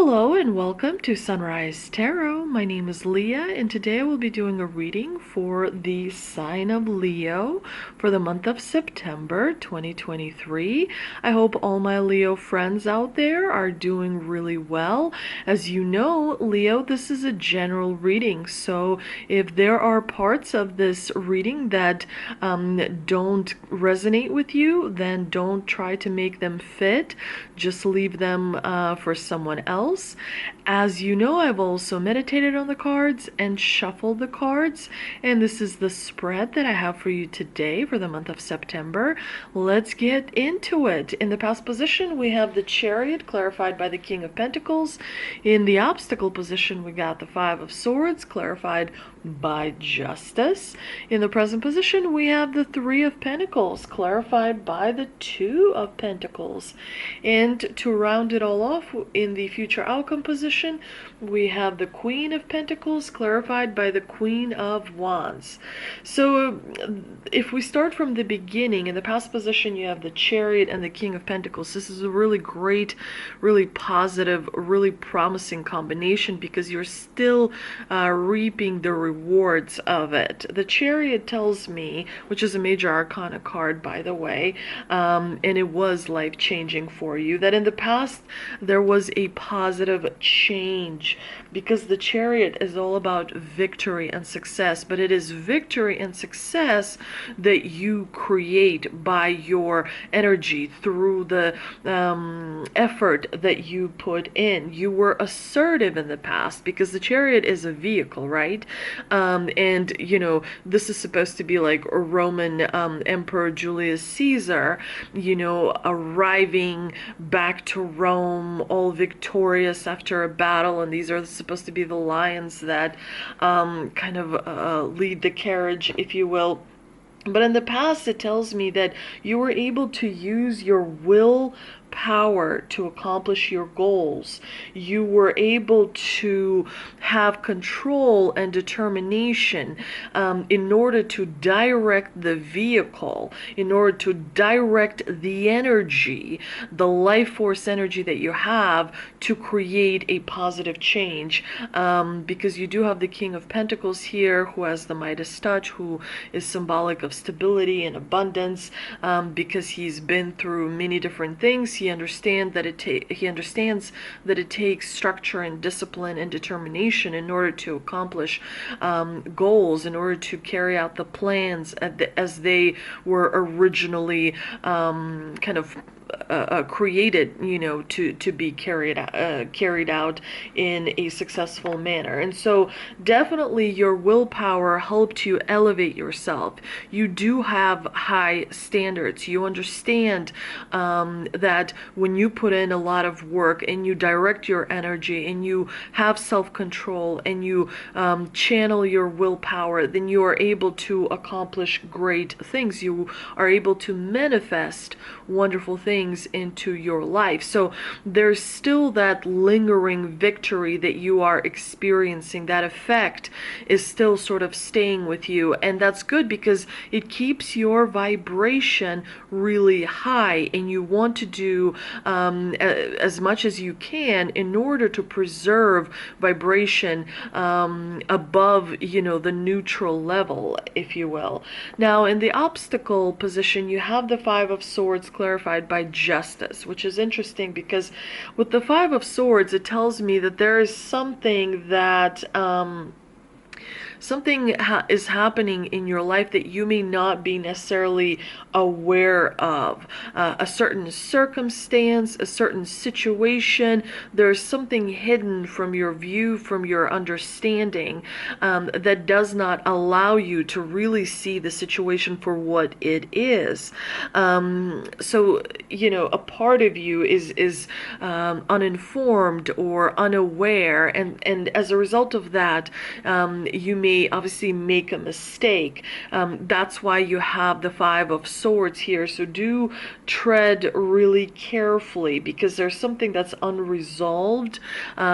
Hello and welcome to Sunrise Tarot. My name is Leah and today I will be doing a reading for the sign of Leo for the month of September 2023. I hope all my Leo friends out there are doing really well. As you know, Leo, this is a general reading, so if there are parts of this reading that don't resonate with you, then don't try to make them fit. Just leave them for someone else. As you know, I've also meditated on the cards and shuffled the cards, and this is the spread that I have for you today for the month of September. Let's get into it. In the past position, we have the Chariot, clarified by the King of Pentacles. In the obstacle position, we got the Five of Swords, clarified by Justice. In the present position, we have the Three of Pentacles, clarified by the Two of Pentacles. And to round it all off, in the future outcome position, we have the Queen of Pentacles, clarified by the Queen of Wands. So if we start from the beginning, in the past position, you have the Chariot and the King of Pentacles. This is a really great, really positive, really promising combination because you're still reaping the rewards of it. The Chariot tells me, which is a major arcana card, by the way, and it was life-changing for you, that in the past there was a positive change, because the Chariot is all about victory and success, but it is victory and success that you create by your energy through the effort that you put in. You were assertive in the past because the Chariot is a vehicle, right? And you know, this is supposed to be like a Roman Emperor Julius Caesar, you know, arriving back to Rome all victorious after a battle, and these are supposed to be the lions that kind of lead the carriage, if you will. But in the past, it tells me that you were able to use your will power to accomplish your goals. You were able to have control and determination in order to direct the vehicle, in order to direct the energy, the life force energy that you have to create a positive change. Because you do have the King of Pentacles here, who has the Midas touch, who is symbolic of stability and abundance, because he's been through many different things. He understands that it takes structure and discipline and determination in order to accomplish goals, in order to carry out the plans as they were originally kind of created, you know, to be carried out in a successful manner. And so definitely your willpower helped you elevate yourself. You do have high standards. You understand that when you put in a lot of work and you direct your energy and you have self-control and you channel your willpower, then you are able to accomplish great things. You are able to manifest wonderful things into your life. So there's still that lingering victory that you are experiencing. That effect is still sort of staying with you, and that's good because it keeps your vibration really high, and you want to do as much as you can in order to preserve vibration above, you know, the neutral level, if you will. Now in the obstacle position, you have the Five of Swords, clarified by Justice, which is interesting because with the Five of Swords, it tells me that there is something that something is happening in your life that you may not be necessarily aware of. A certain circumstance, a certain situation, there's something hidden from your view, from your understanding, that does not allow you to really see the situation for what it is. So, you know, a part of you is uninformed or unaware, and as a result of that, you may may obviously make a mistake. That's why you have the Five of Swords here. So do tread really carefully, because there's something that's unresolved,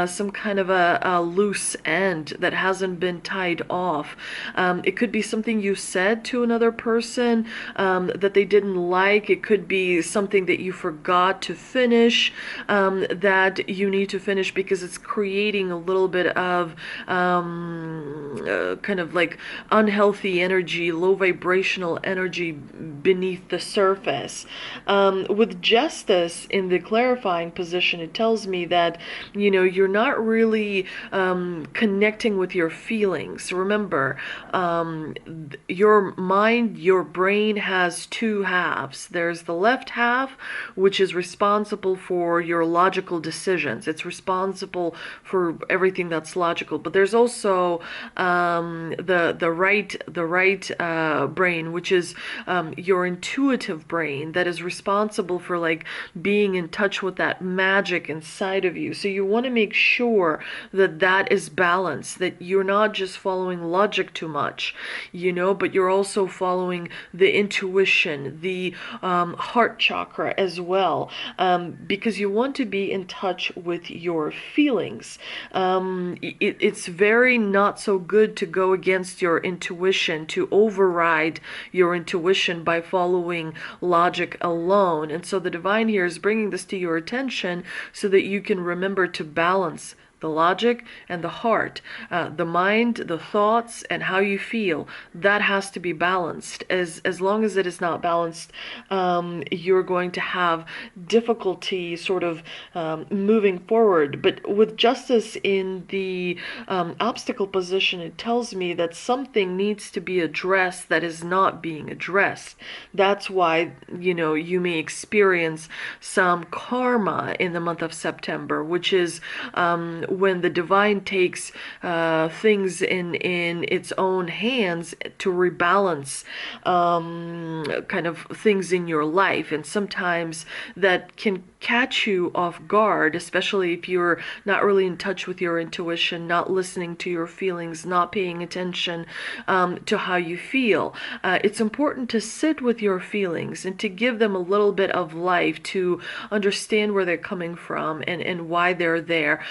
some kind of a loose end that hasn't been tied off. It could be something you said to another person that they didn't like. It could be something that you forgot to finish, that you need to finish because it's creating a little bit of kind of like unhealthy energy, low vibrational energy beneath the surface. With Justice in the clarifying position, it tells me that, you know, you're not really connecting with your feelings. Remember, your mind, your brain has two halves. There's the left half, which is responsible for your logical decisions. It's responsible for everything that's logical. But there's also the right brain, which is your intuitive brain, that is responsible for like being in touch with that magic inside of you. So you want to make sure that that is balanced, that you're not just following logic too much, you know, but you're also following the intuition, the heart chakra as well, because you want to be in touch with your feelings. It's very not so good to go against your intuition, to override your intuition by following logic alone. And so the divine here is bringing this to your attention so that you can remember to balance the logic and the heart, the mind, the thoughts, and how you feel. That has to be balanced. As long as it is not balanced, you're going to have difficulty sort of moving forward. But with Justice in the obstacle position, it tells me that something needs to be addressed that is not being addressed. That's why, you know, you may experience some karma in the month of September, which is when the divine takes things in its own hands to rebalance kind of things in your life. And sometimes that can catch you off guard, especially if you're not really in touch with your intuition, not listening to your feelings, not paying attention to how you feel. It's important to sit with your feelings and to give them a little bit of life, to understand where they're coming from and why they're there.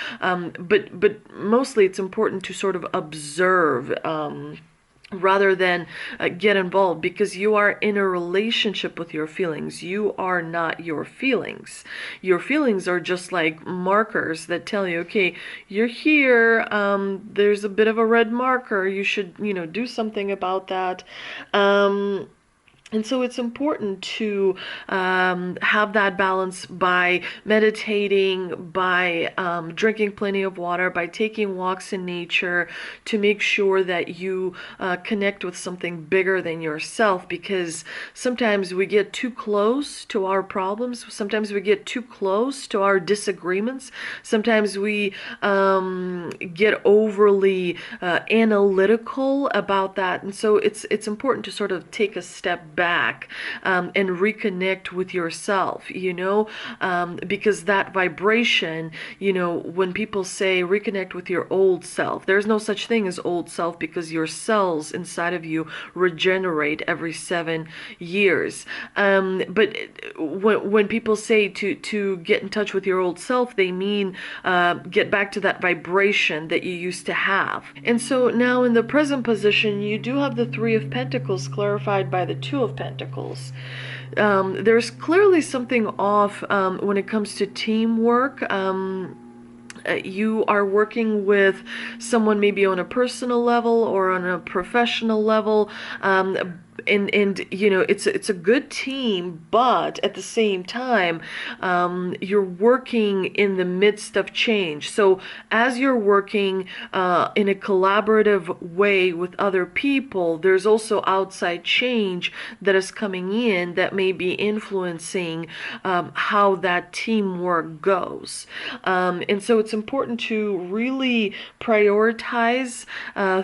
But mostly it's important to sort of observe rather than get involved, because you are in a relationship with your feelings. You are not your feelings. Your feelings are just like markers that tell you, okay, you're here, there's a bit of a red marker, you should, you know, do something about that. And so it's important to have that balance by meditating, by drinking plenty of water, by taking walks in nature, to make sure that you connect with something bigger than yourself. Because sometimes we get too close to our problems. Sometimes we get too close to our disagreements. Sometimes we get overly analytical about that. And so it's important to sort of take a step back and reconnect with yourself, you know, because that vibration, you know, when people say reconnect with your old self, there's no such thing as old self, because your cells inside of you regenerate every 7 years. But when people say to get in touch with your old self, they mean get back to that vibration that you used to have. And so now in the present position, you do have the Three of Pentacles clarified by the Two of Pentacles. There's clearly something off when it comes to teamwork. You are working with someone maybe on a personal level or on a professional level, and you know, it's a good team, but at the same time, you're working in the midst of change. So as you're working in a collaborative way with other people, there's also outside change that is coming in that may be influencing how that teamwork goes. And so it's important to really prioritize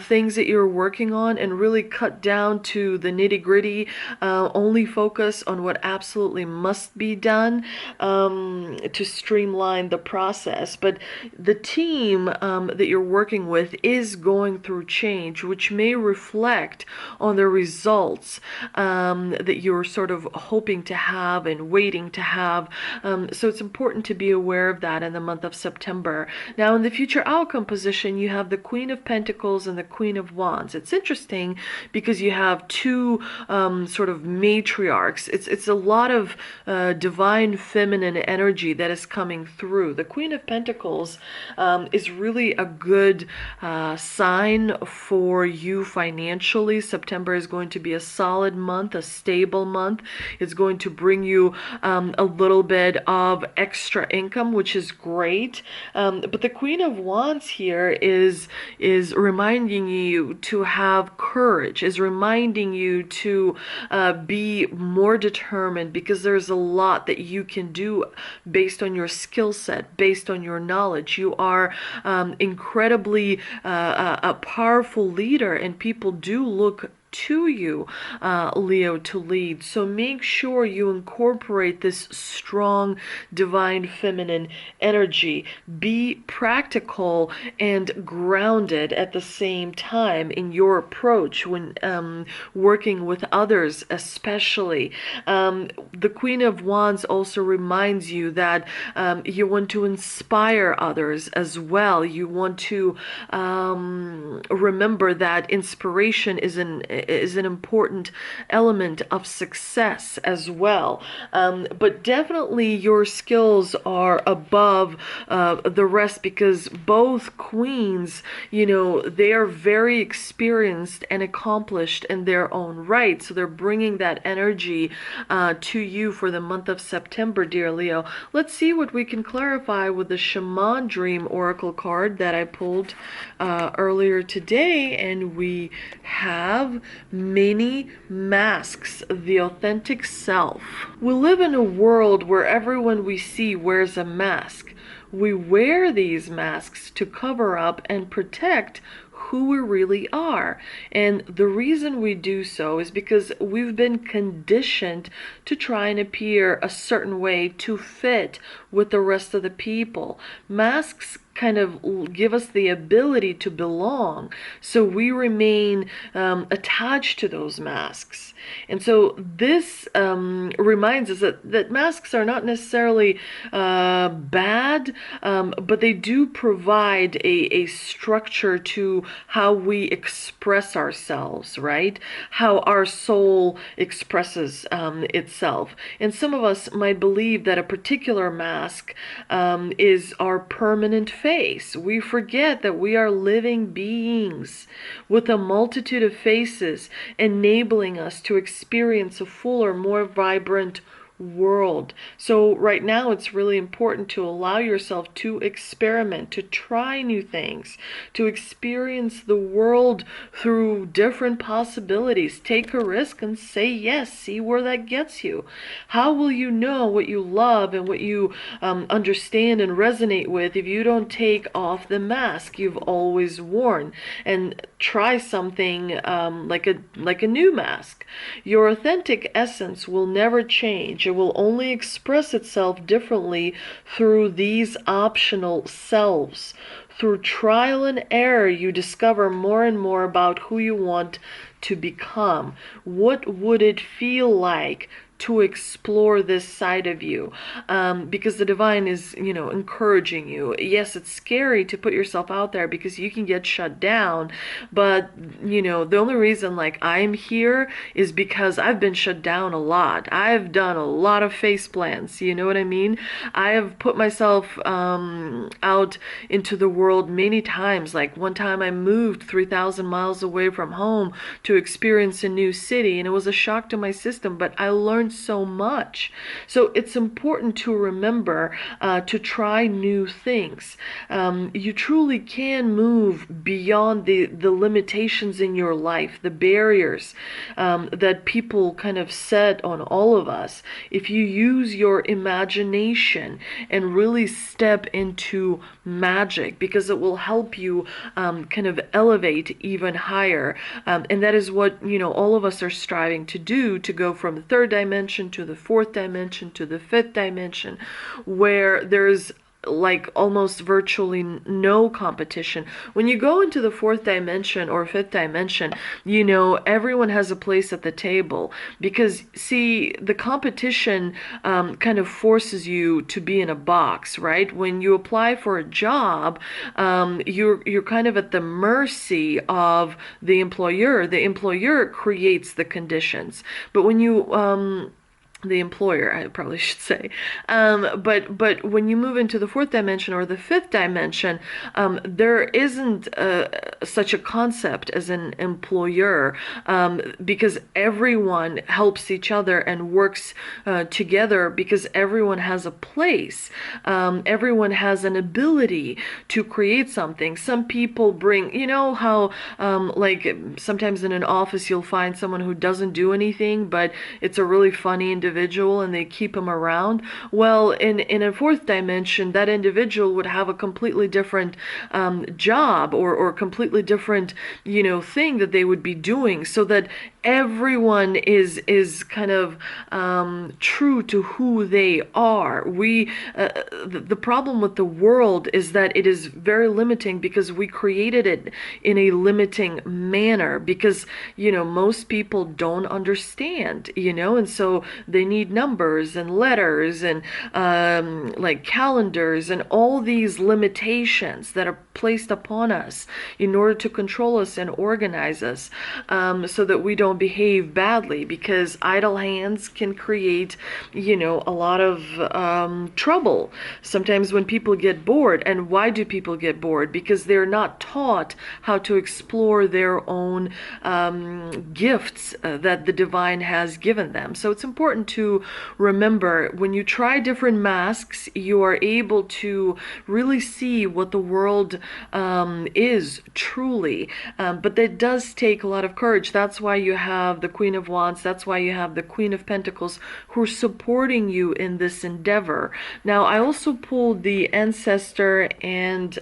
things that you're working on and really cut down to the nitty nitty-gritty, only focus on what absolutely must be done, to streamline the process. But the team that you're working with is going through change, which may reflect on the results that you're sort of hoping to have and waiting to have. So it's important to be aware of that in the month of September. Now, in the future outcome position, you have the Queen of Pentacles and the Queen of Wands. It's interesting because you have two sort of matriarchs. It's a lot of divine feminine energy that is coming through. The Queen of Pentacles is really a good sign for you financially. September is going to be a solid month, a stable month. It's going to bring you a little bit of extra income, which is great. But the Queen of Wands here is reminding you to have courage, is reminding you to be more determined, because there's a lot that you can do based on your skill set, based on your knowledge. You are incredibly a powerful leader, and people do look to you, Leo, to lead. So make sure you incorporate this strong divine feminine energy. Be practical and grounded at the same time in your approach when working with others, especially. The Queen of Wands also reminds you that you want to inspire others as well. You want to remember that inspiration is an important element of success as well. But definitely your skills are above the rest, because both queens, you know, they are very experienced and accomplished in their own right. So they're bringing that energy to you for the month of September, dear Leo. Let's see what we can clarify with the Shaman Dream Oracle card that I pulled earlier today. And we have many masks, the authentic self. We live in a world where everyone we see wears a mask. We wear these masks to cover up and protect who we really are. And the reason we do so is because we've been conditioned to try and appear a certain way to fit with the rest of the people. Masks kind of give us the ability to belong, so we remain attached to those masks. And so this reminds us that masks are not necessarily bad, but they do provide a structure to how we express ourselves, right? How our soul expresses itself. And some of us might believe that a particular mask is our permanent face. We forget that we are living beings with a multitude of faces, enabling us to experience a fuller, more vibrant world. So right now it's really important to allow yourself to experiment, to try new things, to experience the world through different possibilities. Take a risk and say yes. See where that gets you. How will you know what you love and what you understand and resonate with if you don't take off the mask you've always worn and try something like a new mask? Your authentic essence will never change. It will only express itself differently through these optional selves. Through trial and error, you discover more and more about who you want to become. What would it feel like to explore this side of you? Because the divine is, you know, encouraging you. Yes, it's scary to put yourself out there because you can get shut down, but you know, the only reason like I'm here is because I've been shut down a lot. I've done a lot of face plants, you know what I mean? I have put myself out into the world many times. Like one time I moved 3,000 miles away from home to experience a new city, and it was a shock to my system, but I learned learn so much. So it's important to remember to try new things. You truly can move beyond the limitations in your life, the barriers that people kind of set on all of us. If you use your imagination and really step into magic, because it will help you kind of elevate even higher. And that is what, all of us are striving to do, to go from the third dimension to the fourth dimension to the fifth dimension, where there's like almost virtually no competition. When you go into the fourth dimension or fifth dimension, everyone has a place at the table, because see, the competition kind of forces you to be in a box, right? When you apply for a job, you're kind of at the mercy of the employer. The employer creates the conditions. But when you the employer, I probably should say. But when you move into the fourth dimension or the fifth dimension, there isn't such a concept as an employer, because everyone helps each other and works together, because everyone has a place. Everyone has an ability to create something. Some people bring, how like sometimes in an office you'll find someone who doesn't do anything, but it's a really funny individual and they keep him around. Well, in a fourth dimension, that individual would have a completely different job or completely different, thing that they would be doing, so that everyone is kind of true to who they are. The problem with the world is that it is very limiting, because we created it in a limiting manner, because most people don't understand, and so they need numbers and letters and like calendars and all these limitations that are placed upon us in order to control us and organize us, so that we don't behave badly, because idle hands can create, a lot of trouble. Sometimes when people get bored, and why do people get bored? Because they're not taught how to explore their own gifts that the divine has given them. So it's important to remember, when you try different masks, you are able to really see what the world is truly. But that does take a lot of courage. That's why you have the Queen of Wands. That's why you have the Queen of Pentacles, who are supporting you in this endeavor. Now, I also pulled the Ancestor and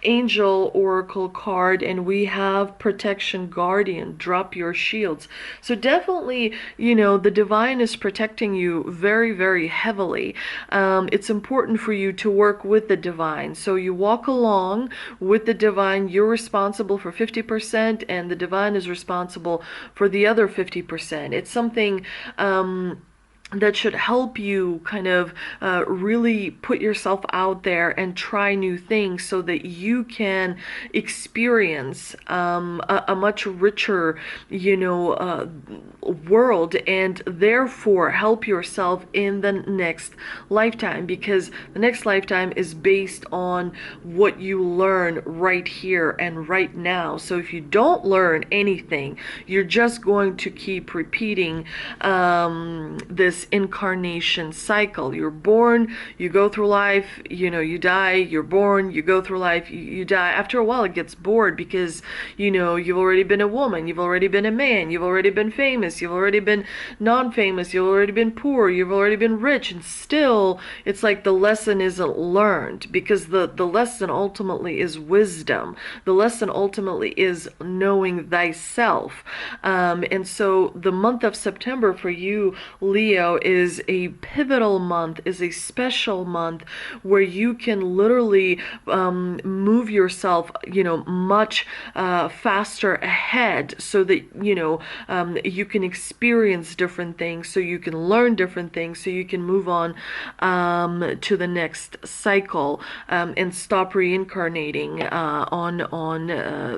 Angel Oracle card, and we have Protection Guardian. Drop your shields. So definitely, the divine is protecting you very, very heavily. It's important for you to work with the divine. So you walk along with the divine. You're responsible for 50%, and the divine is responsible for the other 50%. It's something that should help you kind of really put yourself out there and try new things, so that you can experience a much richer, world, and therefore help yourself in the next lifetime, because the next lifetime is based on what you learn right here and right now. So if you don't learn anything, you're just going to keep repeating this incarnation cycle. You're born, you go through life, you die, you're born, you go through life, you die. After a while it gets bored, because you've already been a woman, you've already been a man, you've already been famous, you've already been non-famous, you've already been poor, you've already been rich, and still it's like the lesson isn't learned, because the lesson ultimately is wisdom. The lesson ultimately is knowing thyself. And so the month of September for you, Leo, is a pivotal month, is a special month, where you can literally move yourself, much faster ahead, so that you can experience different things, so you can learn different things, so you can move on to the next cycle, and stop reincarnating on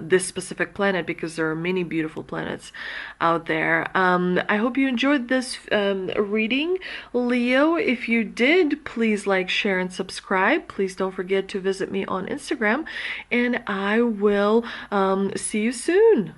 this specific planet, because there are many beautiful planets out there. I hope you enjoyed this reading, Leo. If you did, please like, share, and subscribe. Please don't forget to visit me on Instagram, and I will see you soon.